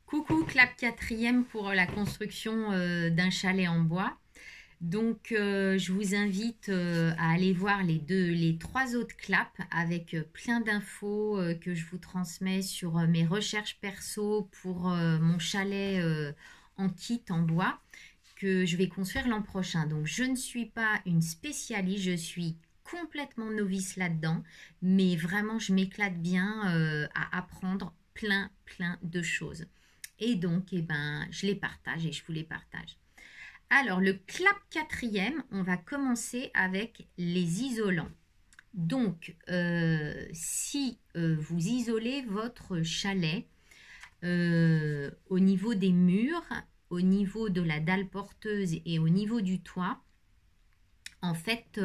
Coucou, clap quatrième pour la construction d'un chalet en bois. Donc, je vous invite à aller voir les trois autres claps avec plein d'infos que je vous transmets sur mes recherches perso pour mon chalet en kit en bois que je vais construire l'an prochain. Donc, je ne suis pas une spécialiste, je suis complètement novice là-dedans, mais vraiment, je m'éclate bien à apprendre plein de choses. Et donc, eh ben, je les partage et je vous les partage. Alors, le clap quatrième, on va commencer avec les isolants. Donc, si vous isolez votre chalet au niveau des murs, au niveau de la dalle porteuse et au niveau du toit, en fait,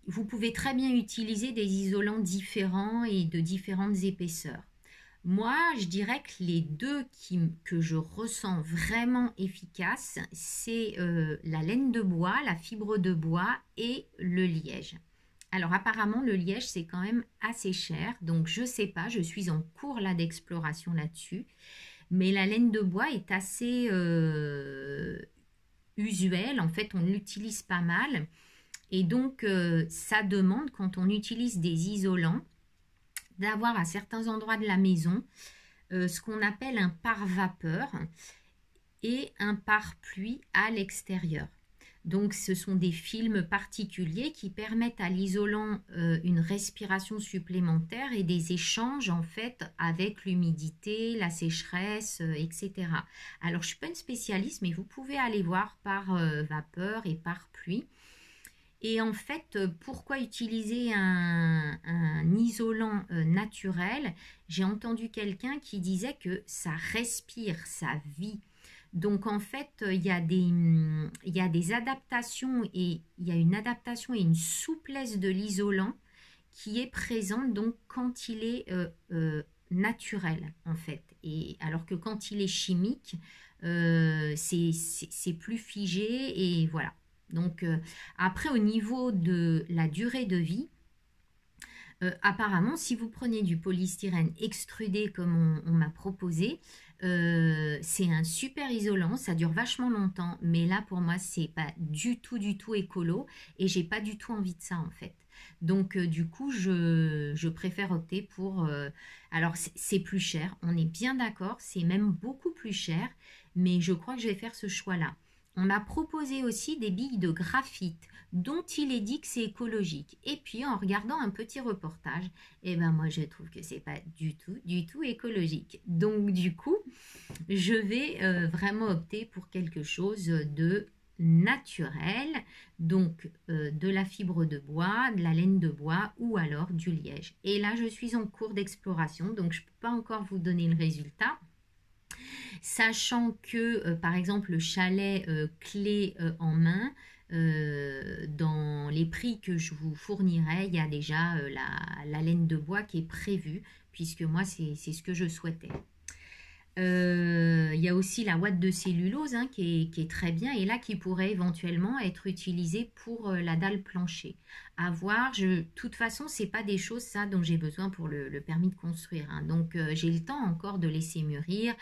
vous pouvez très bien utiliser des isolants différents et de différentes épaisseurs. Moi, je dirais que les deux que je ressens vraiment efficaces, c'est la laine de bois, la fibre de bois et le liège. Alors apparemment, le liège, c'est quand même assez cher. Donc je ne sais pas, je suis en cours là d'exploration là-dessus. Mais la laine de bois est assez usuelle. En fait, on l'utilise pas mal. Et donc, ça demande, quand on utilise des isolants, d'avoir à certains endroits de la maison ce qu'on appelle un pare-vapeur et un pare-pluie à l'extérieur. Donc ce sont des films particuliers qui permettent à l'isolant une respiration supplémentaire et des échanges en fait avec l'humidité, la sécheresse, etc. Alors je ne suis pas une spécialiste, mais vous pouvez aller voir par vapeur et par pluie. Et en fait, pourquoi utiliser un isolant naturel? J'ai entendu quelqu'un qui disait que ça respire, ça vit. Donc en fait, il y a des adaptations et il y a une adaptation et une souplesse de l'isolant qui est présente donc quand il est naturel en fait. Et alors que quand il est chimique, c'est plus figé et voilà. Donc après au niveau de la durée de vie, apparemment si vous prenez du polystyrène extrudé comme on m'a proposé, c'est un super isolant, ça dure vachement longtemps, mais là pour moi c'est pas du tout écolo et j'ai pas du tout envie de ça en fait. Donc du coup je préfère opter pour alors c'est plus cher, on est bien d'accord, c'est même beaucoup plus cher, mais je crois que je vais faire ce choix là. On m'a proposé aussi des billes de graphite dont il est dit que c'est écologique. Et puis en regardant un petit reportage, eh ben moi je trouve que c'est pas du tout écologique. Donc du coup, je vais vraiment opter pour quelque chose de naturel, donc de la fibre de bois, de la laine de bois ou alors du liège. Et là, je suis en cours d'exploration, donc je ne peux pas encore vous donner le résultat. Sachant que, par exemple, le chalet clé en main, dans les prix que je vous fournirai, il y a déjà la laine de bois qui est prévue, puisque moi, c'est ce que je souhaitais. Il y a aussi la ouate de cellulose hein, qui est très bien et là qui pourrait éventuellement être utilisée pour la dalle plancher. À voir, de toute façon, c'est pas des choses ça dont j'ai besoin pour le permis de construire. Hein. Donc j'ai le temps encore de laisser mûrir,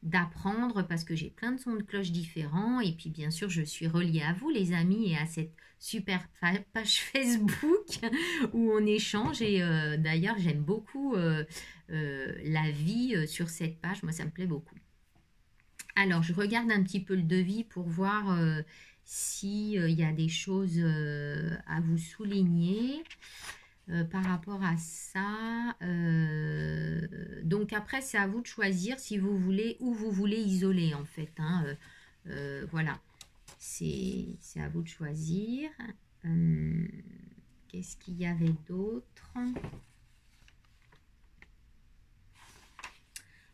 d'apprendre parce que j'ai plein de sons de cloche différents et puis bien sûr je suis reliée à vous les amis et à cette super page Facebook où on échange et d'ailleurs j'aime beaucoup la vie sur cette page, moi ça me plaît beaucoup. Alors je regarde un petit peu le devis pour voir s'il y a des choses à vous souligner par rapport à ça. Donc après c'est à vous de choisir si vous voulez où vous voulez isoler en fait. Hein, voilà, c'est à vous de choisir. Qu'est-ce qu'il y avait d'autre?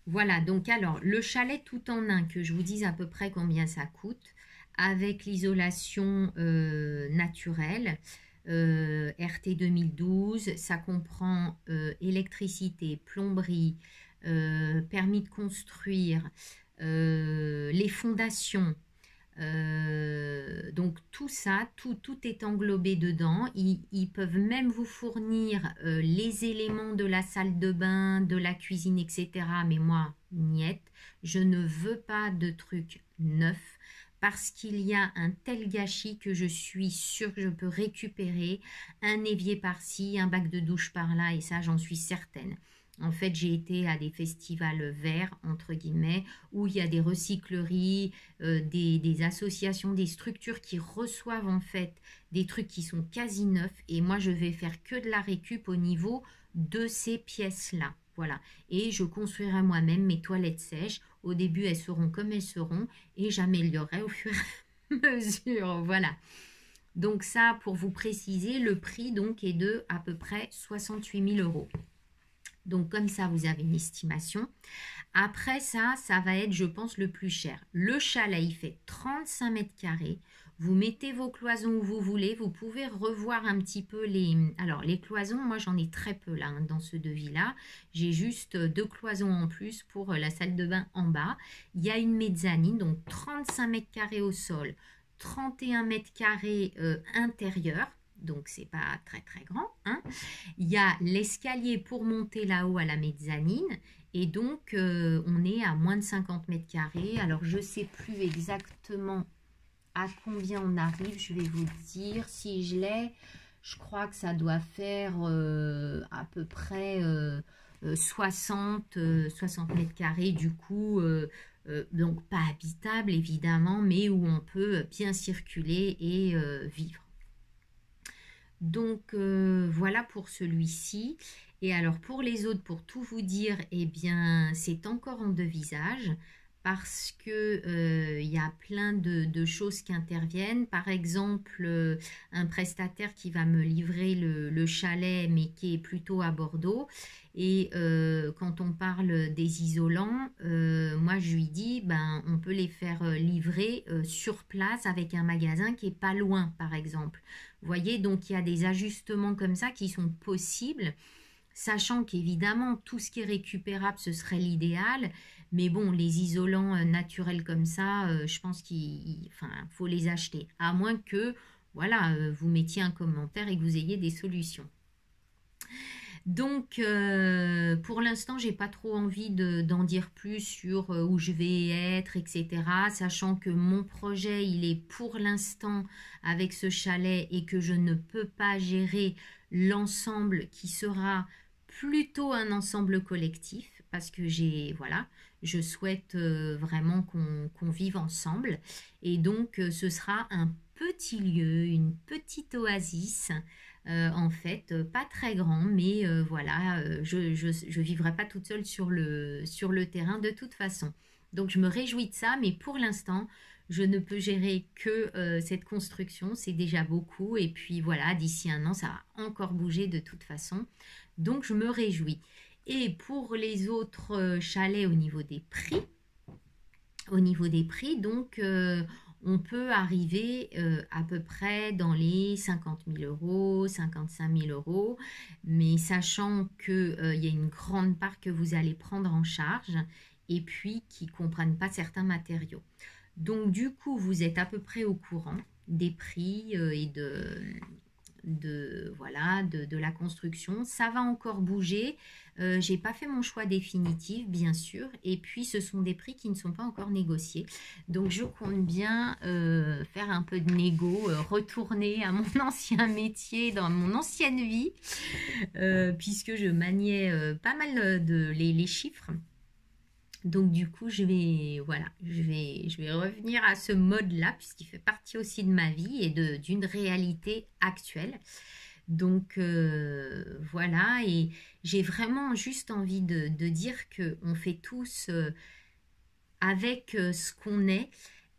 Voilà, donc alors, le chalet tout en un, que je vous dise à peu près combien ça coûte, avec l'isolation naturelle, RT 2012, ça comprend électricité, plomberie, permis de construire, les fondations, Donc tout ça, tout est englobé dedans. Ils peuvent même vous fournir les éléments de la salle de bain, de la cuisine, etc. Mais moi, niet, je ne veux pas de trucs neufs parce qu'il y a un tel gâchis que je suis sûre que je peux récupérer un évier par-ci, un bac de douche par-là, et ça, j'en suis certaine. En fait, j'ai été à des festivals verts, entre guillemets, où il y a des recycleries, des associations, des structures qui reçoivent en fait des trucs qui sont quasi neufs. Et moi, je vais faire que de la récup au niveau de ces pièces-là. Voilà. Et je construirai moi-même mes toilettes sèches. Au début, elles seront comme elles seront et j'améliorerai au fur et à mesure. Voilà. Donc ça, pour vous préciser, le prix donc est de à peu près 68 000 euros. Donc comme ça, vous avez une estimation. Après ça, ça va être, je pense, le plus cher. Le chalet, il fait 35 mètres carrés. Vous mettez vos cloisons où vous voulez. Vous pouvez revoir un petit peu les... Alors, les cloisons, moi, j'en ai très peu là, hein, dans ce devis-là. J'ai juste 2 cloisons en plus pour la salle de bain en bas. Il y a une mezzanine, donc 35 mètres carrés au sol, 31 mètres carrés intérieur. Donc, c'est pas très, très grand, hein. Il y a l'escalier pour monter là-haut à la mezzanine. Et donc, on est à moins de 50 mètres carrés. Alors, je ne sais plus exactement à combien on arrive. Je vais vous dire, si je l'ai, je crois que ça doit faire à peu près 60 mètres carrés. Du coup, donc pas habitable évidemment, mais où on peut bien circuler et vivre. Donc, voilà pour celui-ci. Et alors, pour les autres, pour tout vous dire, eh bien, c'est encore en devisage parce que y a plein de choses qui interviennent. Par exemple, un prestataire qui va me livrer le chalet, mais qui est plutôt à Bordeaux. Et quand on parle des isolants, moi, je lui dis, ben, on peut les faire livrer sur place avec un magasin qui est pas loin, par exemple. Vous voyez, donc il y a des ajustements comme ça qui sont possibles, sachant qu'évidemment, tout ce qui est récupérable, ce serait l'idéal. Mais bon, les isolants naturels comme ça, je pense qu'il faut les acheter. À moins que, voilà, vous mettiez un commentaire et que vous ayez des solutions. Donc, pour l'instant, j'ai pas trop envie d'en dire plus sur où je vais être, etc. Sachant que mon projet, il est pour l'instant avec ce chalet et que je ne peux pas gérer l'ensemble qui sera plutôt un ensemble collectif parce que voilà, je souhaite vraiment qu'on vive ensemble. Et donc, ce sera un petit lieu, une petite oasis. En fait, pas très grand, mais voilà, je vivrai pas toute seule sur le terrain de toute façon. Donc je me réjouis de ça, mais pour l'instant, je ne peux gérer que cette construction, c'est déjà beaucoup. Et puis voilà, d'ici un an, ça va encore bouger de toute façon. Donc je me réjouis. Et pour les autres chalets au niveau des prix, donc on peut arriver à peu près dans les 50 000 euros, 55 000 euros, mais sachant qu'il y a une grande part que vous allez prendre en charge et puis qui ne comprennent pas certains matériaux. Donc du coup, vous êtes à peu près au courant des prix et de la construction. Ça va encore bouger. J'ai pas fait mon choix définitif, bien sûr. Et puis, ce sont des prix qui ne sont pas encore négociés. Donc, je compte bien faire un peu de négo, retourner à mon ancien métier, dans mon ancienne vie, puisque je maniais pas mal les chiffres. Donc du coup, je vais revenir à ce mode-là puisqu'il fait partie aussi de ma vie et d'une réalité actuelle. Donc voilà, et j'ai vraiment juste envie de dire qu'on fait tous avec ce qu'on est.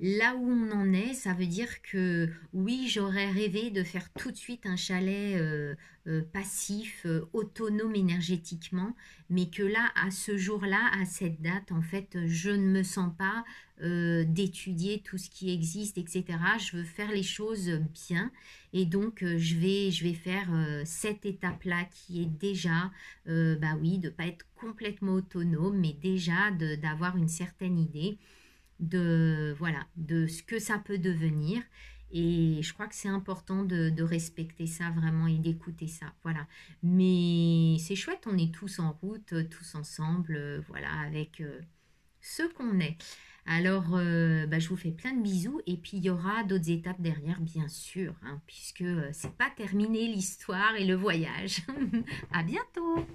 Là où on en est, ça veut dire que oui, j'aurais rêvé de faire tout de suite un chalet passif, autonome énergétiquement, mais que là, à ce jour-là, à cette date, en fait, je ne me sens pas d'étudier tout ce qui existe, etc. Je veux faire les choses bien et donc je vais faire cette étape-là qui est déjà, bah oui, de ne pas être complètement autonome, mais déjà d'avoir une certaine idée. voilà, de ce que ça peut devenir. Et je crois que c'est important de respecter ça vraiment et d'écouter ça. Voilà. Mais c'est chouette, on est tous en route, tous ensemble, voilà, avec ce qu'on est. Alors, bah, je vous fais plein de bisous et puis il y aura d'autres étapes derrière, bien sûr, hein, puisque c'est pas terminé l'histoire et le voyage. À bientôt!